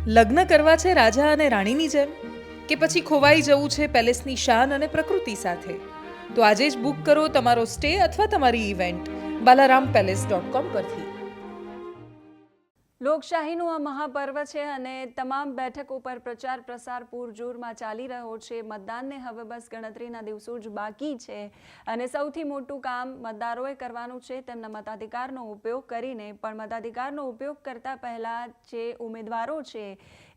લગ્ન કરવા છે રાજા અને રાણીની જેમ, કે પછી ખોવાઈ જવું છે પેલેસની શાન અને પ્રકૃતિ સાથે? તો આજે જ બુક કરો તમારો સ્ટે અથવા તમારી ઇવેન્ટ balarampalace.com પરથી. લોકશાહીનું આ મહાપર્વ છે અને તમામ બેઠકો પર પ્રચાર પ્રસાર પૂરજોરમાં ચાલી રહ્યો છે. મતદાનને હવે બસ ગણતરીના દિવસો જ બાકી છે અને સૌથી મોટું કામ મતદારોએ કરવાનું છે તેમના મતાધિકારનો ઉપયોગ કરીને. પણ મતાધિકારનો ઉપયોગ કરતા પહેલાં જે ઉમેદવારો છે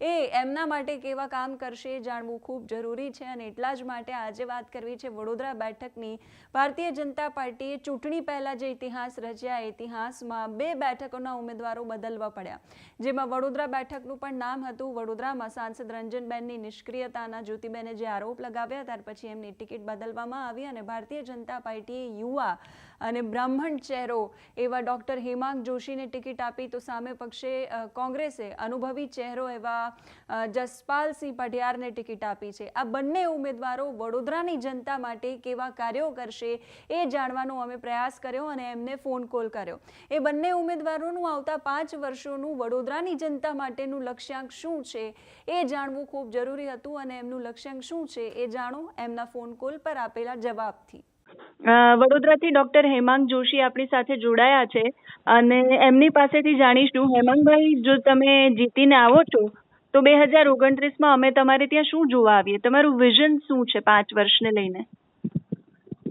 એ એમના માટે કેવા કામ કરશે જાણવું ખૂબ જરૂરી છે અને એટલા જ માટે આજે વાત કરવી છે વડોદરા બેઠકની. ભારતીય જનતા પાર્ટીએ ચૂંટણી પહેલાં જે ઇતિહાસ રચ્યા ઇતિહાસમાં 2 બેઠકોના ઉમેદવારો બદલવા પડ્યા, જેમાં વડોદરા બેઠકનું પણ નામ હતું. વડોદરામાં સાંસદ રંજનબેનની નિષ્ક્રિયતાના જ્યોતિબેને જે આરોપ લગાવ્યા ત્યાર પછી એમની ટિકિટ બદલવામાં આવી અને ભારતીય જનતા પાર્ટીએ યુવા અને બ્રાહ્મણ ચહેરો એવા ડૉક્ટર હેમાંગ જોશીને ટિકિટ આપી, તો સામે પક્ષે કોંગ્રેસે અનુભવી ચહેરો એવા જસપાલસિંહ પઢિયારને ટિકિટ આપી છે. આ બંને ઉમેદવારો વડોદરાની જનતા માટે કેવા કાર્યો કરશે એ જાણવાનો અમે પ્રયાસ કર્યો અને એમને ફોન કોલ કર્યો. એ બંને ઉમેદવારોનું આવતા 5 વર્ષોનું વડોદરાની જનતા માટેનું લક્ષ્યાંક શું છે એ જાણવું ખૂબ જરૂરી હતું અને એમનું લક્ષ્યાંક શું છે એ જાણો એમના ફોન કોલ પર આપેલા જવાબથી. વડોદરાથી ડોક્ટર હેમાંગ જોશી આપણી સાથે જોડાયા છે અને એમની પાસેથી જાણીશું. હેમાંગભાઈ, જો તમે જીતીને આવો છો તો 2029માં અમે તમારે ત્યાં શું જોવા આવીએ? તમારું વિઝન શું છે 5 વર્ષને લઈને?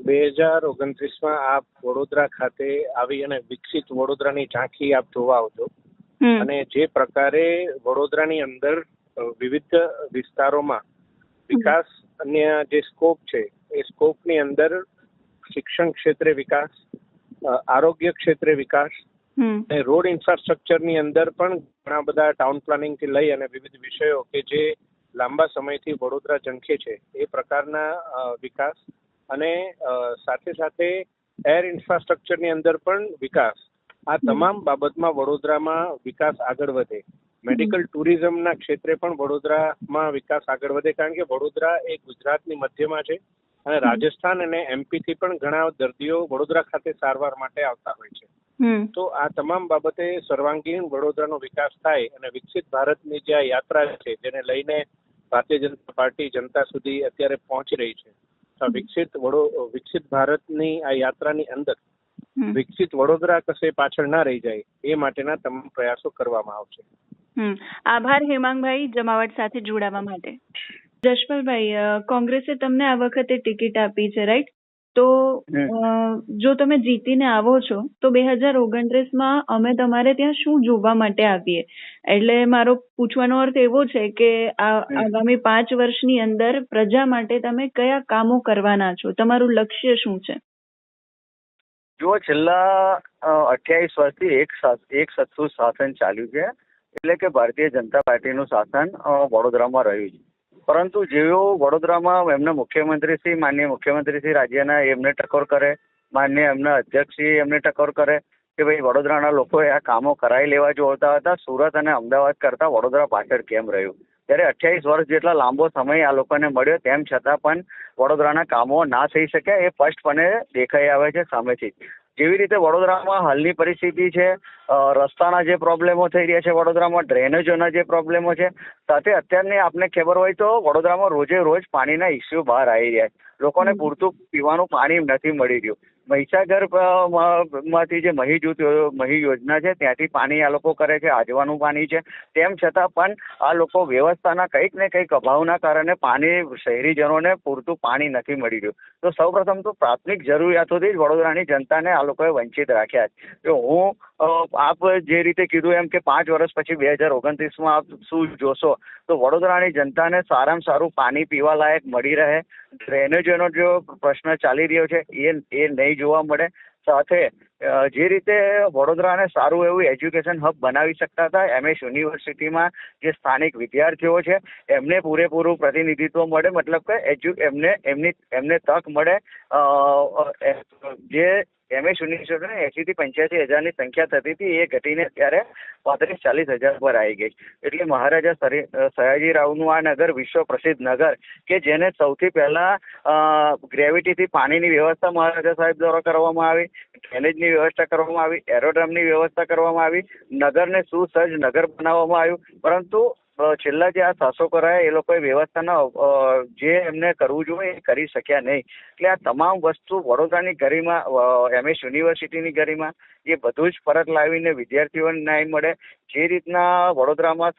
2029માં આપ વડોદરા ખાતે આવી અને વિકસિત વડોદરાની ઝાંખી આપ જોવા આવજો અને જે પ્રકારે વડોદરાની અંદર વિવિધ વિસ્તારોમાં વિકાસ અને જે સ્કોપ છે એ સ્કોપની અંદર શિક્ષણ ક્ષેત્રે વિકાસ, આરોગ્ય ક્ષેત્રે વિકાસ અને રોડ ઇન્ફ્રાસ્ટ્રક્ચરની અંદર પણ ઘણા બધા ટાઉન પ્લાનિંગ થી લઈ અને વિવિધ વિષયો કે જે લાંબા સમયથી વડોદરા ઝંખે છે એ પ્રકારના વિકાસ અને સાથે સાથે એર ઇન્ફ્રાસ્ટ્રક્ચરની અંદર પણ વિકાસ, આ તમામ બાબતમાં વડોદરામાં વિકાસ આગળ વધે. મેડિકલ ટુરિઝમના ક્ષેત્રે પણ વડોદરામાં વિકાસ આગળ વધે, કારણ કે વડોદરા એ ગુજરાતની મધ્યમાં છે અને રાજસ્થાન અને એમપી થી પણ ઘણા દર્દીઓ વડોદરા ખાતે સારવાર માટે આવતા હોય છે. તો આ તમામ બાબતે સર્વાંગીણ વડોદરાનો વિકાસ થાય અને વિકસિત ભારતની જે આ યાત્રા છે જેને લઈને ભારતીય જનતા પાર્ટી જનતા સુધી અત્યારે પહોંચી રહી છે, વિકસિત ભારતની આ યાત્રાની અંદર વિકસિત વડોદરા કશે પાછળ ના રહી જાય એ માટેના તમામ પ્રયાસો કરવામાં આવશે. આભાર હેમાંગભાઈ જમાવટ સાથે જોડાવા માટે. જશપાલભાઈ, કોંગ્રેસે તમને આ વખતે ટિકિટ આપી છે, રાઈટ? તો જો તમે જીતીને આવો છો તો 2029માં અમે તમારે ત્યાં શું જોવા માટે આવીએ? એટલે મારો પૂછવાનો અર્થ એવો છે કે આગામી 5 વર્ષની અંદર પ્રજા માટે તમે કયા કામો કરવાના છો? તમારું લક્ષ્ય શું છે? જો છેલ્લા 28 વર્ષથી એક સત્તું શાસન ચાલ્યું છે, એટલે કે ભારતીય જનતા પાર્ટીનું શાસન વડોદરામાં રહ્યું છે. પરંતુ જેઓ વડોદરામાં એમના માનનીય મુખ્યમંત્રીશ્રી રાજ્યના એમને ટકોર કરે, માનનીય એમના અધ્યક્ષશ્રી એમને ટકોર કરે કે ભાઈ વડોદરાના લોકોએ આ કામો કરાવી લેવા જોતા હતા, સુરત અને અમદાવાદ કરતા વડોદરા પાછળ કેમ રહ્યું? ત્યારે 28 વર્ષ જેટલા લાંબો સમય આ લોકોને મળ્યો, તેમ છતાં પણ વડોદરાના કામો ના થઈ શક્યા એ સ્પષ્ટપણે દેખાઈ આવે છે સામેથી. જેવી રીતે વડોદરામાં હાલની પરિસ્થિતિ છે, રસ્તાના જે પ્રોબ્લેમો થઈ રહ્યા છે, વડોદરામાં ડ્રેનેજોના જે પ્રોબ્લેમો છે, સાથે અત્યારની આપને ખબર હોય તો વડોદરામાં રોજે રોજ પાણીના ઇસ્યુ બહાર આવી રહ્યા છે. લોકોને પૂરતું પીવાનું પાણી નથી મળી રહ્યું. મહીસાગર માંથી જે મહી યોજના છે ત્યાંથી પાણી આ લોકો કરે છે, આજવાનું પાણી છે. તેમ છતાં પણ આ લોકો વ્યવસ્થાના કંઈક ને કંઈક અભાવના કારણે શહેરીજનોને પૂરતું પાણી નથી મળી રહ્યું. તો સૌપ્રથમ તો પ્રાથમિક જરૂરિયાતોથી જ વડોદરાની જનતાને આ લોકોએ વંચિત રાખ્યા છે. તો આપ જે રીતે કીધું એમ કે 5 વર્ષ પછી 2029માં આપ શું જોશો, તો વડોદરાની જનતાને સારામાં સારું પાણી પીવા લાયક મળી રહે, ડ્રેનેજનો જો પ્રશ્ન ચાલી રહ્યો છે એ નહીં જોવા મળે. સાથે જે રીતે વડોદરાને સારું એવું એજ્યુકેશન હબ બનાવી શકતા હતા, MS યુનિવર્સિટીમાં જે સ્થાનિક વિદ્યાર્થીઓ છે એમને પૂરેપૂરું પ્રતિનિધિત્વ મળે, મતલબ કે એમને તક મળે. જે MS યુનિવર્સિટીને 80 થી 85 હજારની સંખ્યા થતી હતી એ ઘટીને અત્યારે 35-40 હજાર પર આવી ગઈ. એટલે મહારાજા સયાજીરાવનું આ નગર વિશ્વ પ્રસિદ્ધ નગર કે જેને સૌથી પહેલા ગ્રેવિટીથી પાણીની વ્યવસ્થા મહારાજા સાહેબ દ્વારા કરવામાં આવી, ડ્રેનેજની વ્યવસ્થા કરવામાં આવી, એરોડ્રમની વ્યવસ્થા કરવામાં આવી, નગરને સુસજ્જ નગર બનાવવામાં આવ્યું. પરંતુ છેલ્લા જે આ શાસકો રહ્યા એ લોકોએ વ્યવસ્થાના જે એમને કરવું જોઈએ એ કરી શક્યા નહીં. એટલે આ તમામ વસ્તુ વડોદરાની ગરિમા, MS યુનિવર્સિટીની ગરિમા, એ બધું જ પરત લાવીને વિદ્યાર્થીઓને ન્યાય મળે. જે રીતના વડોદરામાં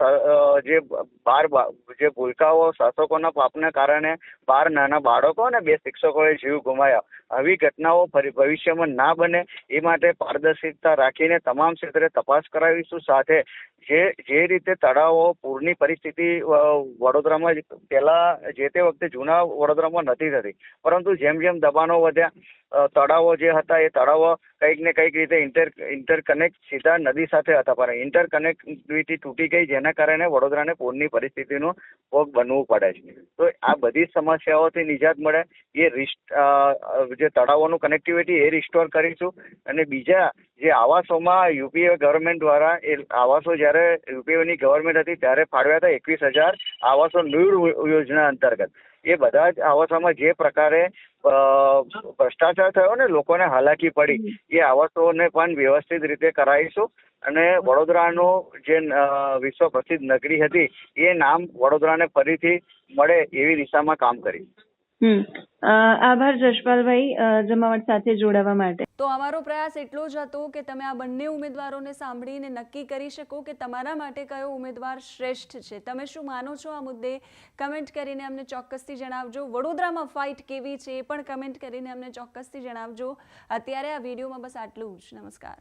જે ભૂલકાઓ, શાસકોના પાપના કારણે 12 નાના બાળકો અને 2 શિક્ષકોએ જીવ ગુમાવ્યા, આવી ઘટનાઓ ભવિષ્યમાં ના બને એ માટે પારદર્શિતા રાખીને તમામ ક્ષેત્રે તપાસ કરાવીશું. સાથે જે રીતે તળાવો, પૂરની પરિસ્થિતિ વડોદરામાં પહેલા જે તે વખતે જૂના વડોદરામાં નથી થતી, પરંતુ જેમ જેમ દબાણો વધ્યા, તળાવો જે હતા એ તળાવો કંઈક ને કંઈક રીતે ઇન્ટરકનેક્ટ સીધા નદી સાથે હતા, પણ ઇન્ટરકનેક્ટિવિટી તૂટી ગઈ, જેના કારણે વડોદરાને પૂરની પરિસ્થિતિનો ભોગ બનવું પડે છે. તો આ બધી સમસ્યાઓથી નિજાત મળે એ જે તળાવોનું કનેક્ટિવિટી એ રિસ્ટોર કરીશું. અને બીજા જે આવાસોમાં યુપીએ ગવર્મેન્ટ દ્વારા, એ આવાસો જ્યારે યુપીએની ગવર્મેન્ટ હતી ત્યારે ફાળવ્યા હતા 21,000 આવાસો નૂર યોજના અંતર્ગત, એ બધા જ આવાસોમાં જે પ્રકારે ભ્રષ્ટાચાર થયો ને, લોકોને હાલાકી પડી, એ આવાસોને પણ વ્યવસ્થિત રીતે કરાવીશું. અને વડોદરાનું જે વિશ્વ પ્રસિદ્ધ નગરી હતી એ નામ વડોદરાને ફરીથી મળે એવી દિશામાં કામ કરીશું. આભાર જશપાલભાઈ જમાવટ સાથે જોડાવા માટે. તો અમારો પ્રયાસ એટલો જ હતો કે તમે આ બંને ઉમેદવારોને સાંભળીને નક્કી કરી શકો કે તમારા માટે કયો ઉમેદવાર શ્રેષ્ઠ છે. તમે શું માનો છો આ મુદ્દે કમેન્ટ કરીને અમને ચોક્કસથી જણાવજો. વડોદરામાં ફાઇટ કેવી છે એ પણ કમેન્ટ કરીને અમને ચોક્કસથી જણાવજો. અત્યારે આ વિડીયોમાં બસ આટલું જ. નમસ્કાર.